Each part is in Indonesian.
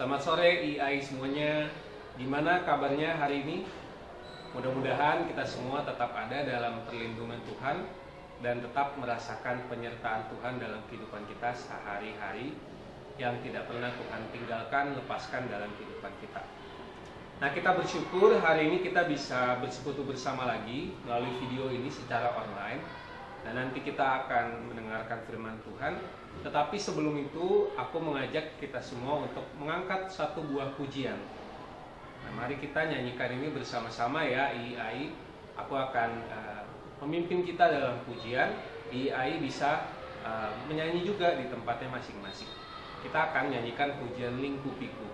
Selamat sore IAI semuanya. Gimana kabarnya hari ini? Mudah-mudahan kita semua tetap ada dalam perlindungan Tuhan dan tetap merasakan penyertaan Tuhan dalam kehidupan kita sehari-hari yang tidak pernah Tuhan tinggalkan, lepaskan dalam kehidupan kita. Nah, kita bersyukur hari ini kita bisa bersekutu bersama lagi melalui video ini secara online. Dan nanti kita akan mendengarkan firman Tuhan. Tetapi sebelum itu aku mengajak kita semua untuk mengangkat satu buah pujian. Nah, mari kita nyanyikan ini bersama-sama ya IAI. Aku akan memimpin kita dalam pujian. IAI bisa menyanyi juga di tempatnya masing-masing. Kita akan nyanyikan pujian Lingkupiku.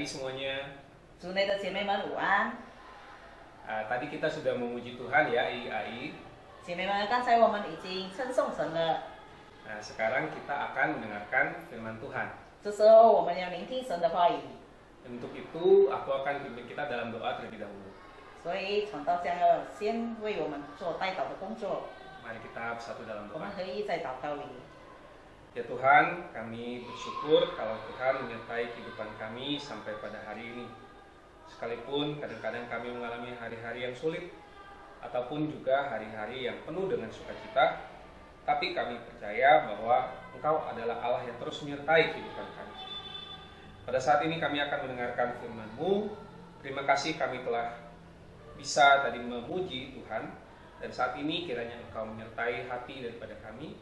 Semuanya. Tadi kita sudah memuji Tuhan ya IAI. Nah, sekarang kita akan mendengarkan firman Tuhan. Untuk itu aku akan pimpin kita dalam doa terlebih dahulu. Mari kita bersatu dalam doa. Ya Tuhan, kami bersyukur kalau Tuhan menyertai kehidupan kami sampai pada hari ini. Sekalipun kadang-kadang kami mengalami hari-hari yang sulit, ataupun juga hari-hari yang penuh dengan sukacita, tapi kami percaya bahwa Engkau adalah Allah yang terus menyertai kehidupan kami. Pada saat ini kami akan mendengarkan firman-Mu. Terima kasih kami telah bisa tadi memuji Tuhan, dan saat ini kiranya Engkau menyertai hati daripada kami,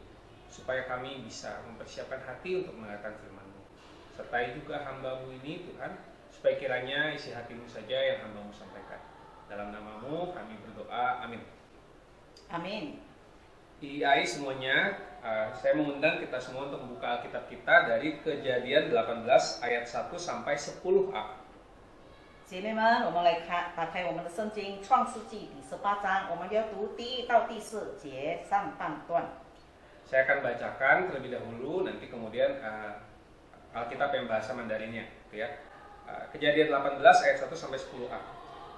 supaya kami bisa mempersiapkan hati untuk mendengarkan firman-Mu. Sertai juga hamba-Mu ini Tuhan, supaya kiranya isi hati-Mu saja yang hamba-Mu sampaikan. Dalam nama-Mu kami berdoa, amin. Amin. IAI semuanya, saya mengundang kita semua untuk membuka Alkitab kita dari Kejadian 18 ayat 1 sampai 10a. 姐妹们，我们来打开我们的圣经《创世纪》第18章，我们要读第1到第4节上半段。 Saya akan bacakan terlebih dahulu, nanti kemudian Alkitab yang bahasa Mandarinnya, gitu ya. Kejadian 18 ayat 1 sampai 10a.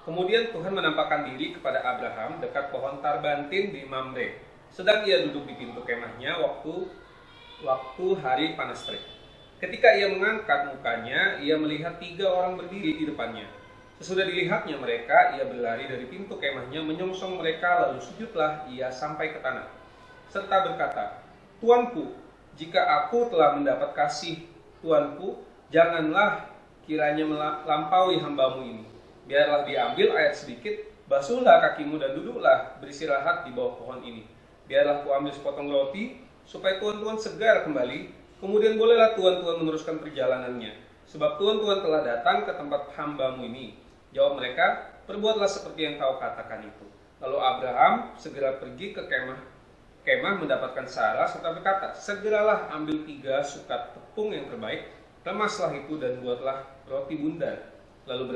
Kemudian Tuhan menampakkan diri kepada Abraham dekat pohon tarbantin di Mamre. Sedang ia duduk di pintu kemahnya waktu hari panas terik. Ketika ia mengangkat mukanya, ia melihat 3 orang berdiri di depannya. Sesudah dilihatnya mereka, ia berlari dari pintu kemahnya, menyongsong mereka, lalu sujudlah ia sampai ke tanah, serta berkata, "Tuanku, jika aku telah mendapat kasih Tuanku, janganlah kiranya melampaui hambamu ini. Biarlah diambil air sedikit, basuhlah kakimu dan duduklah beristirahat di bawah pohon ini. Biarlah ku ambil sepotong roti, supaya tuan-tuan segar kembali, kemudian bolehlah tuan-tuan meneruskan perjalanannya. Sebab tuan-tuan telah datang ke tempat hambamu ini." Jawab mereka, "Perbuatlah seperti yang kau katakan itu." Lalu Abraham segera pergi ke kemah mendapatkan Sarah serta berkata, "Segeralah ambil 3 sukat tepung yang terbaik, remaslah itu dan buatlah roti bundar." Lalu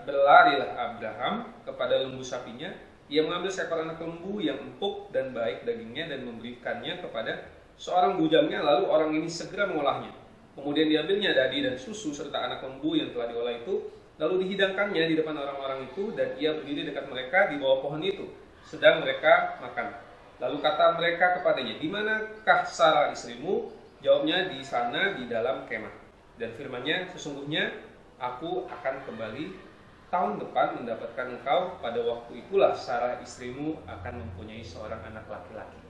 berlarilah Abraham kepada lembu sapinya. Ia mengambil seekor anak lembu yang empuk dan baik dagingnya dan memberikannya kepada seorang bujangnya, lalu orang ini segera mengolahnya. Kemudian diambilnya dadi dan susu serta anak lembu yang telah diolah itu, lalu dihidangkannya di depan orang-orang itu, dan ia berdiri dekat mereka di bawah pohon itu, sedang mereka makan. Lalu kata mereka kepadanya, "Di manakah Sarah istrimu?" Jawabnya, "Di sana di dalam kemah." Dan firman-Nya, "Sesungguhnya aku akan kembali tahun depan mendapatkan engkau. Pada waktu itulah Sarah istrimu akan mempunyai seorang anak laki-laki."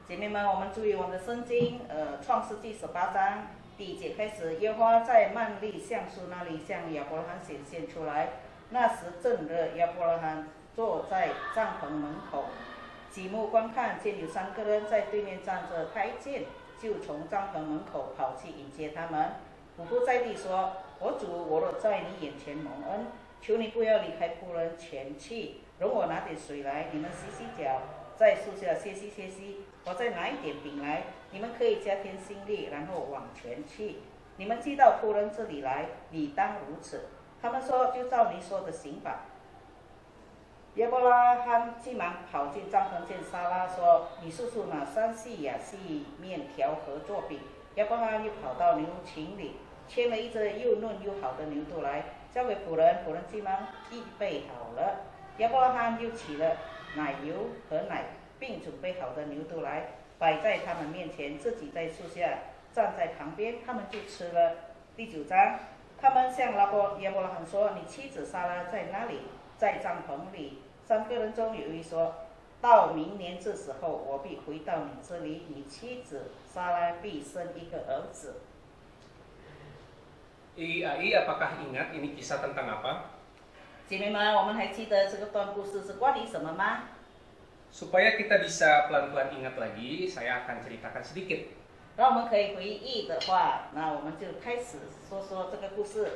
姐妹们，我们注意我们的圣经，创世纪18章第1节开始，耶和华在曼利橡树那里向亚伯拉罕显现出来。那时正热，亚伯拉罕坐在帐篷门口，举目观看，见有3个人在对面站着。他一见，就从帐篷门口跑去迎接他们，俯伏在地说：“我主，我若在你眼前蒙恩，求你不要离开仆人前去，容我拿点水来，你们洗洗脚，在树下歇息歇息。我再拿一点饼来，你们可以加添心力，然后往前去。你们寄到仆人这里来，理当如此。”他们说：“就照你说的行吧。”亚伯拉罕急忙跑进帐篷，见撒拉，说：“你叔叔拿3细亚细面条和做饼。”亚伯拉罕又跑到牛群里，牵了一只又嫩又好的牛犊来，交给仆人，仆人急忙预备好了。亚伯拉罕又取了奶油和奶，并准备好的牛犊来，摆在他们面前，自己在树下站在旁边，他们就吃了。第9章，他们向亚伯拉罕说：“你妻子撒拉在哪里？”在帐篷里。3个人中有一说：“到明年这时候，我必回到你这里，你妻子撒拉必生一个儿子。” IAI, apakah ingat ini kisah tentang apa? 姐妹们，我们还记得这个段故事是关于什么吗？ Supaya kita bisa pelan-pelan ingat lagi, saya akan ceritakan sedikit. 让我们可以回忆的话，那我们就开始说说这个故事。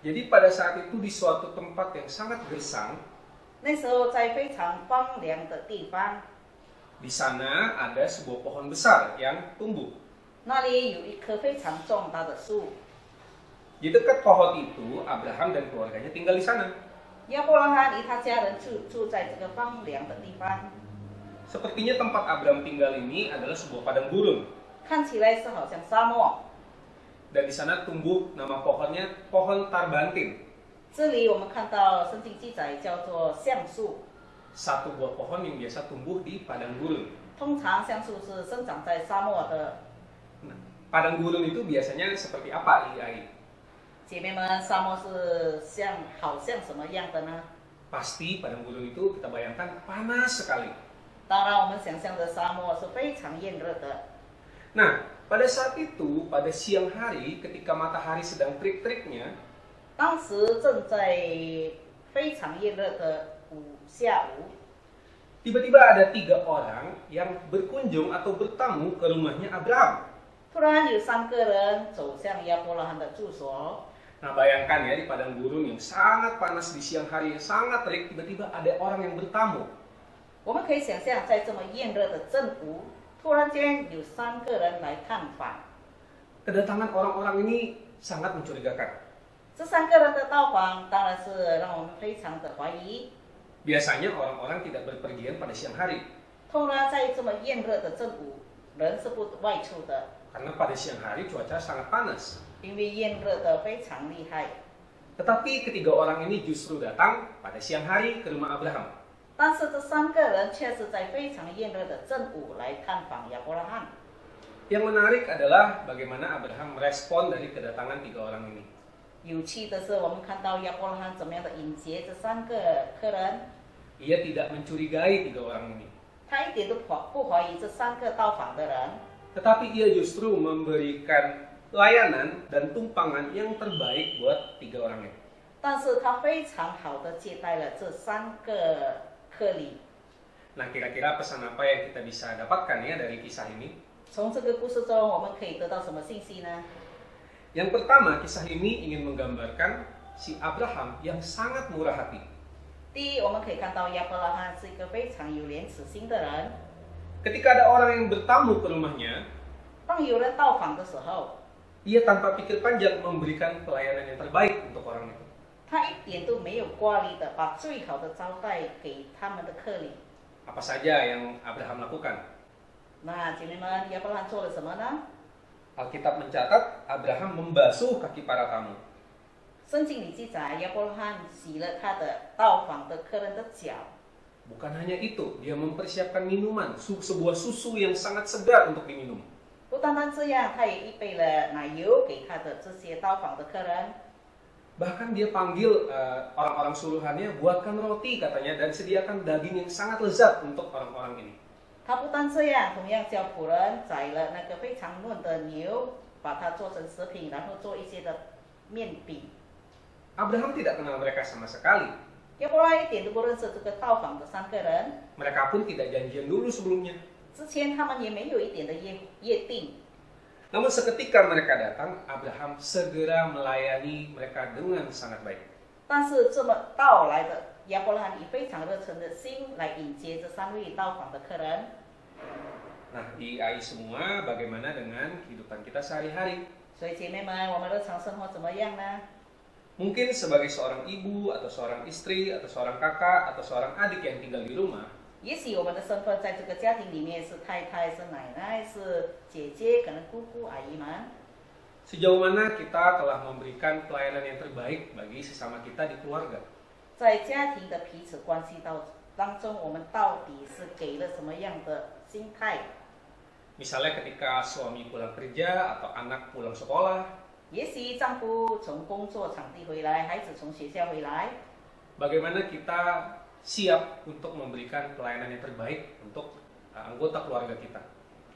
Jadi pada saat itu di suatu tempat yang sangat gersang, 那时候在非常荒凉的地方， di sana ada sebuah pohon besar yang tumbuh. 那里有一棵非常重大的树。 Di dekat pohon itu, Abraham dan keluarganya tinggal di sana. 亚伯拉罕与他家人住在这个荒凉的地方。 Sepertinya tempat Abraham tinggal ini adalah sebuah padang gurun. 看起来是好像沙漠。 Dan di sana tumbuh nama pohonnya pohon tarbantin. 这里我们看到圣经记载叫做橡树。 Satu buah pohon yang biasa tumbuh di padang gurun. 通常橡树是生长在沙漠的。 Nah, padang gurun itu biasanya seperti apa, IAI? 姐妹们，沙漠是好像什么样的呢？ Pasti padang gurun itu kita bayangkan panas sekali. 当然，我们想象的沙漠是非常炎热的。 Nah, pada saat itu, pada siang hari, ketika matahari sedang terik-teriknya, 当时正在非常炎热的下午， tiba-tiba ada 3 orang yang berkunjung atau bertamu ke rumahnya Abraham. 突然有3个人走向亚伯拉罕的住所。 Nah, bayangkan ya, di padang gurun yang sangat panas di siang hari, yang sangat terik, tiba-tiba ada orang yang bertamu. 我们可以想象，在这么炎热的正午，突然间有3个人来探访。 Kedatangan orang-orang ini sangat mencurigakan. 这3个人的到访，当然是让我们非常的怀疑。 Biasanya orang-orang tidak berpergian pada siang hari. 通常在这么炎热的正午，人是不外出的， Karena pada siang hari cuaca sangat panas. 因为炎热的非常厉害。 Tetapi ketiga orang ini justru datang pada siang hari ke rumah Abraham. 但是这3个人却是在非常炎热的正午来探访亚伯拉罕。 Yang menarik adalah bagaimana Abraham merespon dari kedatangan 3 orang ini. 有趣的是，我们看到亚伯拉罕怎么样的迎接这3个客人， Ia tidak mencurigai 3 orang ini. 他一点都不怀疑这3个到访的人， Tetapi ia justru memberikan layanan dan tumpangan yang terbaik buat 3 orang ini. 但是他非常好的接待了这3个客礼。 Nah, kira-kira pesan apa yang kita bisa dapatkan ya dari kisah ini? 从这个故事中，我们可以得到什么信息呢？ Yang pertama, kisah ini ingin menggambarkan si Abraham yang sangat murah hati. 第一，我们可以看到亚伯拉罕是一个非常有廉耻心的人。 Ketika ada orang yang bertamu ke rumahnya, 当有人到访的时候， ia tanpa pikir panjang memberikan pelayanan yang terbaik untuk orang itu. 他一点都没有挂虑的把最好的招待给他们的客礼。 Apa saja yang Abraham lakukan? 那姐妹们，亚伯拉罕做了什么呢？ Alkitab mencatat Abraham membasuh kaki para tamu. 圣经里记载，亚伯拉罕洗了他的到访的客人的脚。 Bukan hanya itu, dia mempersiapkan minuman, sebuah susu yang sangat segar untuk diminum. 不单单这样，他也预备了奶油给他的这些到访的客人。 Bahkan dia panggil orang-orang suruhannya, buatkan roti katanya, dan sediakan daging yang sangat lezat untuk orang-orang ini. 他不但这样，同样叫仆人宰了那个非常嫩的牛，把它做成食品，然后做一些的面饼。 Abraham tidak kenal mereka sama sekali. 亚伯拉罕一点都不认识这个到访的3个人， Mereka pun tidak janjian dulu sebelumnya. 之前他们也没有一点的约定。 Namun seketika mereka datang, Abraham segera melayani mereka dengan sangat baik. 但是这么到来的亚伯拉罕以非常热忱的心来迎接这3位到访的客人。 Nah, di AI semua, bagaimana dengan kehidupan kita sehari-hari? 所以姐妹们，我们日常生活怎么样呢？ Mungkin sebagai seorang ibu, atau seorang istri, atau seorang kakak, atau seorang adik yang tinggal di rumah, 也许我们的身份在这个家庭里面是太太、是奶奶、是姐姐，可能姑姑、阿姨们。 sejauh mana kita telah memberikan pelayanan yang terbaik bagi sesama kita di keluarga. 在家庭的彼此关系当中，我们到底是给了什么样的心态？ Misalnya ketika suami pulang kerja atau anak pulang sekolah, 也许丈夫从工作场地回来，孩子从学校回来， bagaimana kita siap untuk memberikan pelayanan yang terbaik untuk anggota keluarga kita.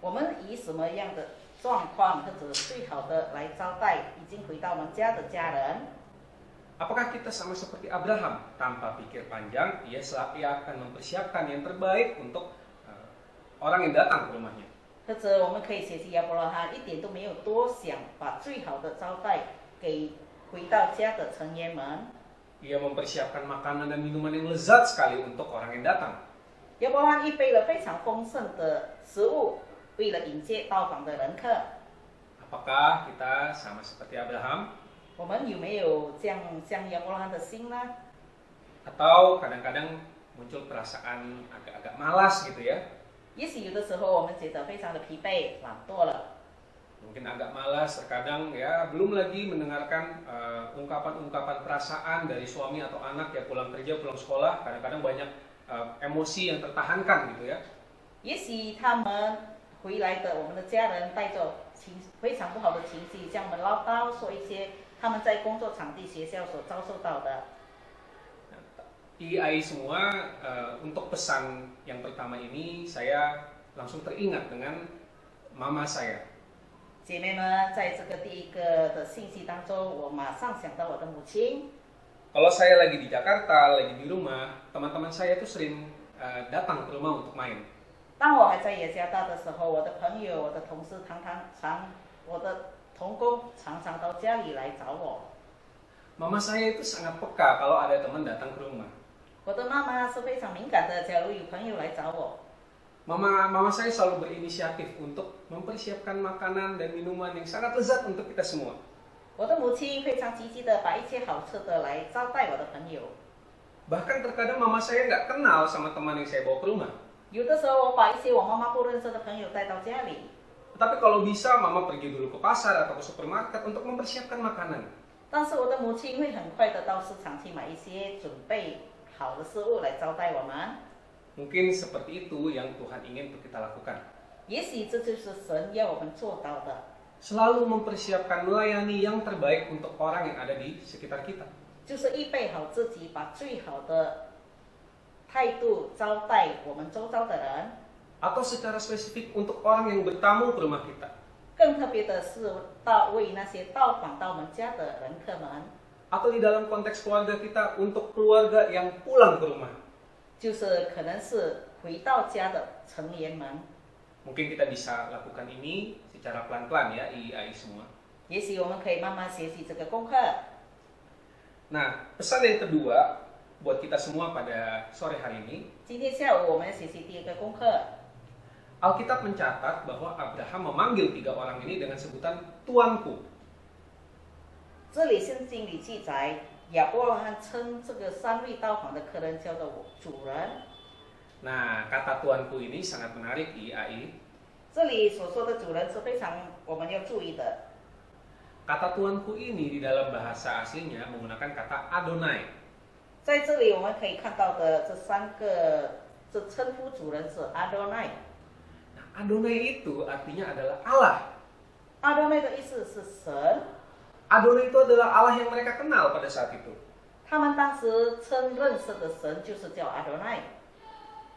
我们以什么样的状况或者最好的来招待已经回到我们家的家人？ Apakah kita sama seperti Abraham, tanpa pikir panjang, ia akan mempersiapkan yang terbaik untuk orang yang datang ke rumahnya? 或者我们可以学习亚伯拉罕，一点都没有多想，把最好的招待给回到家的成员们。 Ia mempersiapkan makanan dan minuman yang lezat sekali untuk orang yang datang. 亚伯拉罕预备了非常丰盛的食物，为了迎接到访的人客。 Apakah kita sama seperti Abraham? 我们有没有这样像亚伯拉罕的心呢？ Atau kadang-kadang muncul perasaan agak-agak malas gitu ya? 也许有的时候我们觉得非常的疲惫、懒惰了。 Mungkin agak malas, terkadang ya belum lagi mendengarkan ungkapan-ungkapan perasaan dari suami atau anak ya pulang kerja, pulang sekolah, kadang-kadang banyak emosi yang tertahankan gitu ya. 也许他们回来的我们的家人带着非常不好的情绪，向我们唠叨说一些他们在工作场地、学校所遭受到的。 IAI semua, untuk pesan yang pertama ini saya langsung teringat dengan mama saya. 姐妹们，在这个第一个的信息当中，我马上想到我的母亲。 Kalau saya lagi di Jakarta, lagi di rumah, teman-teman saya itu sering datang ke rumah untuk main. 当我还在雅加达的时候，我的朋友、我的同事我的同工常常到家里来找我。 Mama saya itu sangat peka kalau ada teman datang ke rumah. 我的妈妈是非常敏感的，假如有朋友来找我， Mama saya selalu berinisiatif untuk mempersiapkan makanan dan minuman yang sangat lezat untuk kita semua. 我的母亲非常积极的把一切好吃的来招待我的朋友。 Bahkan terkadang mama saya nggak kenal sama teman yang saya bawa ke rumah. 有的时候我把一些我妈妈不认识的朋友带到家里， Tetapi kalau bisa, mama pergi dulu ke pasar atau ke supermarket untuk mempersiapkan makanan. 但是我的母亲会很快的到市场去买一些准备好的事物来招待我们。 Mungkin seperti itu yang Tuhan ingin untuk kita lakukan. 也许这就是神要我们做到的， Selalu mempersiapkan melayani yang terbaik untuk orang yang ada di sekitar kita. 就是预备好自己，把最好的态度招待我们周遭的人。 Atau secara spesifik untuk orang yang bertamu ke rumah kita. 更特别的是，为那些到访到我们家的人客们， Atau di dalam konteks keluarga kita untuk keluarga yang pulang ke rumah. 就是可能是回到家的成员们。 Mungkin kita bisa lakukan ini secara pelan-pelan ya, III semua. 也许我们可以慢慢学习这个功课。 Nah, pesan yang kedua buat kita semua pada sore hari ini, 今天下午我们要学习第二个功课。 Alkitab mencatat bahwa Abraham memanggil 3 orang ini dengan sebutan Tuanku. 这里圣经里记载，亚伯拉罕称这个3位到访的客人叫做主人。 Nah, kata Tuanku ini sangat menarik III. 这里所说的主人是非常我们要注意的。 Kata Tuanku ini di dalam bahasa aslinya menggunakan kata Adonai. 在这里我们可以看到的这3个，这称呼主人是 Adonai。 Nah, Adonai itu artinya adalah Allah. Adonai 的意思是神。 Adonai itu adalah Allah yang mereka kenal pada saat itu. 他们当时认识的神就是叫 Adonai。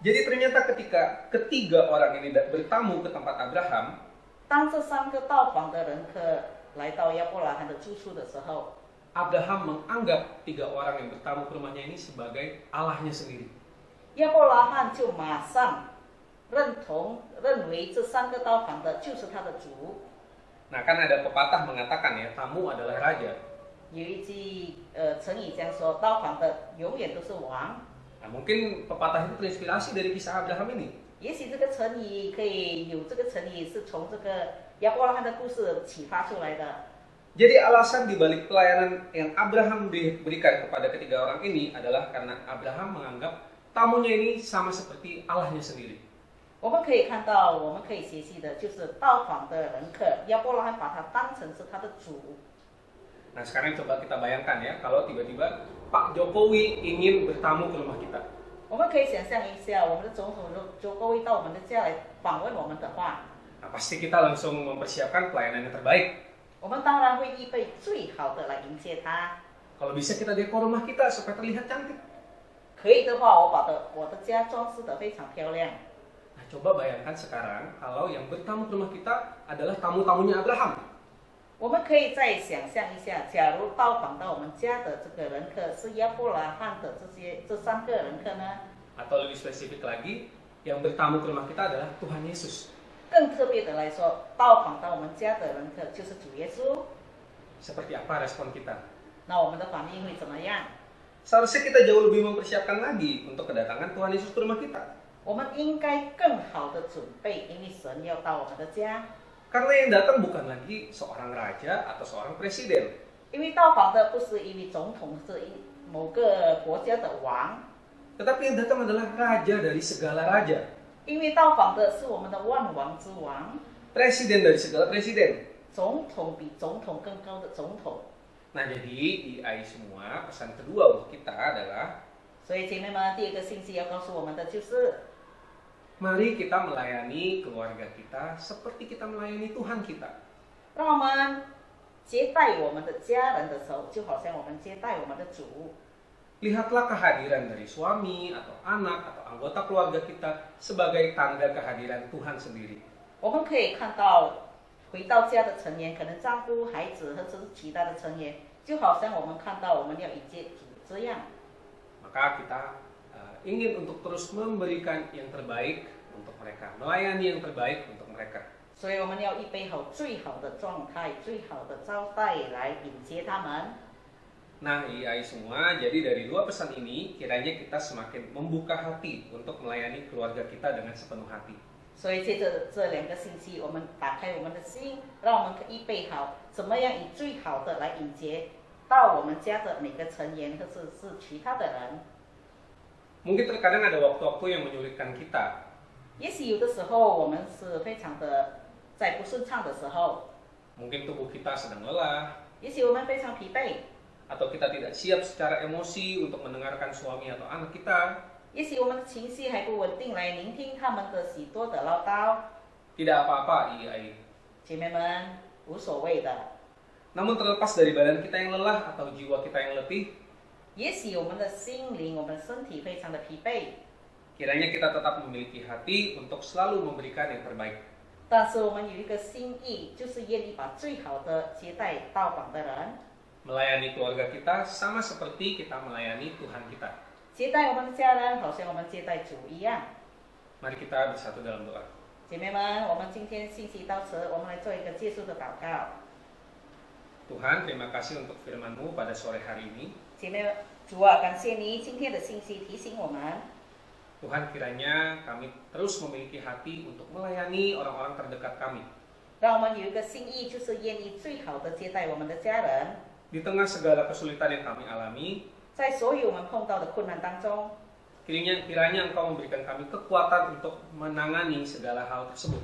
Jadi ternyata ketika ketiga orang ini bertamu ke tempat Abraham, 当这3个到访的人客来到亚伯拉罕的住处的时候， Abraham menganggap 3 orang yang bertamu ke rumahnya ini sebagai Allahnya sendiri. 亚伯拉罕就马上认为这3个到访的就是他的主。 Nah, kan ada pepatah mengatakan ya, tamu adalah raja. 有一句成语这样说，到访的永远都是王。 Nah, mungkin pepatah itu terinspirasi dari kisah Abraham ini. 也许这个成语可以有这个成语是从这个亚伯拉罕的故事启发出来的。 Jadi alasan dibalik pelayanan yang Abraham berikan kepada ketiga orang ini adalah karena Abraham menganggap tamunya ini sama seperti Allahnya sendiri. 我们可以看到，我们可以学习的就是到访的人客，亚伯拉罕把他当成是他的主。 Nah, sekarang coba kita bayangkan ya, kalau tiba-tiba Pak Jokowi ingin bertamu ke rumah kita. 我们可以想象一下，我们的总统周国威到我们的家来访问我们的话， Nah, pasti kita langsung mempersiapkan pelayanan yang terbaik. 我们当然会预备最好的来迎接他。 Kalau bisa kita dekor rumah kita supaya terlihat cantik. 可以的话，我的家装饰得非常漂亮。 Nah, coba bayangkan sekarang kalau yang bertamu ke rumah kita adalah tamu-tamunya Abraham. 我们可以再想象一下，假如到访到我们家的这个人客是亚伯拉罕的这3个人客呢？ Atau lebih spesifik lagi, yang bertamu ke rumah kita adalah Tuhan Yesus. 更特别的来说，到访到我们家的人客就是主耶稣。 Seperti apa respon kita? 那我们的反应会怎么样？ Seharusnya kita jauh lebih mempersiapkan lagi untuk kedatangan Tuhan Yesus ke rumah kita. 我们应该更好的准备，因为神要到我们的家。 Karena yang datang bukan lagi seorang raja atau seorang presiden. 因为到访的不是一位总统，是某个国家的王。 Tetapi yang datang adalah raja dari segala raja. 因为到访的是我们的万王之王， Presiden dari segala presiden. 总统比总统更高的总统。 Nah, jadi III semua, pesan kedua untuk kita adalah 所以姐妹们，第二个信息要告诉我们的就是， mari kita melayani keluarga kita seperti kita melayani Tuhan kita. 让我们接待我们的家人的时候，就好像我们接待我们的主。 Lihatlah kehadiran dari suami atau anak atau anggota keluarga kita sebagai tanda kehadiran Tuhan sendiri. 我们可以看到，回到家的成员，可能丈夫、孩子或者是其他的成员，就好像我们看到我们要迎接主这样。 Maka kita ingin untuk terus memberikan yang terbaik untuk mereka, melayani yang terbaik untuk mereka. 所以我们要预备好最好的状态、最好的招待来迎接他们。Nah, IAI semua, jadi dari dua pesan ini kiranya kita semakin membuka hati untuk melayani keluarga kita dengan sepenuh hati. 所以借着这2个星期，我们打开我们的心，让我们可以预备好，怎么样以最好的来迎接到我们家的每个成员，或者是其他的人。 Mungkin terkadang ada waktu-waktu yang menyulitkan kita. 也许有的时候我们是非常的在不顺畅的时候， Mungkin tubuh kita sedang lelah, 也许我们非常疲惫， atau kita tidak siap secara emosi untuk mendengarkan suami atau anak kita. 也许我们的情绪还不稳定，来聆听他们的许多的唠叨。 Tidak apa-apa, IAI. 姐妹们，无所谓的。 Namun terlepas dari badan kita yang lelah atau jiwa kita yang letih, 也许我们的心灵、我们的身体非常的疲惫， kiranya kita tetap memiliki hati untuk selalu memberikan yang terbaik. 但是我们有一个心意，就是愿意把最好的接待到访的人， Melayani keluarga kita sama seperti kita melayani Tuhan kita. 接待我们的家人，好像我们接待主一样。 Mari kita bersatu dalam doa. 姐妹们，我们今天信息到此，我们来做一个结束的祷告。 Tuhan, terima kasih untuk firman-Mu pada sore hari ini. 姐妹们，主啊，感谢你今天的信息提醒我们， Tuhan, kiranya kami terus memiliki hati untuk melayani orang-orang terdekat kami. 让我们有一个心意，就是愿意最好的接待我们的家人。 Di tengah segala kesulitan yang kami alami, 在所有我们碰到的困难当中， kiranya Engkau memberikan kami kekuatan untuk menangani segala hal tersebut.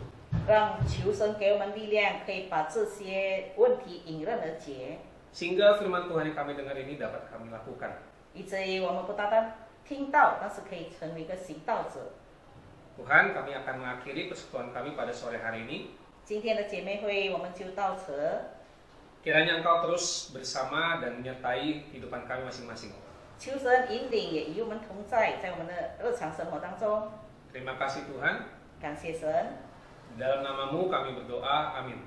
让求神给我们力量，可以把这些问题迎刃而解， Sehingga firman Tuhan yang kami dengar ini dapat kami lakukan. 以至于我们不单单听到，但是可以成为一个行道者。 Tuhan, kami akan mengakhiri persekutuan kami pada sore hari ini. 今天的姐妹会我们就到此， Kiranya Engkau terus bersama dan menyertai kehidupan kami masing-masing. 求神引领，也与我们同在，在我们的日常生活当中。 Terima kasih Tuhan. 感谢神， Dalam nama-Mu kami berdoa. Amin.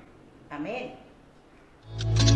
阿门。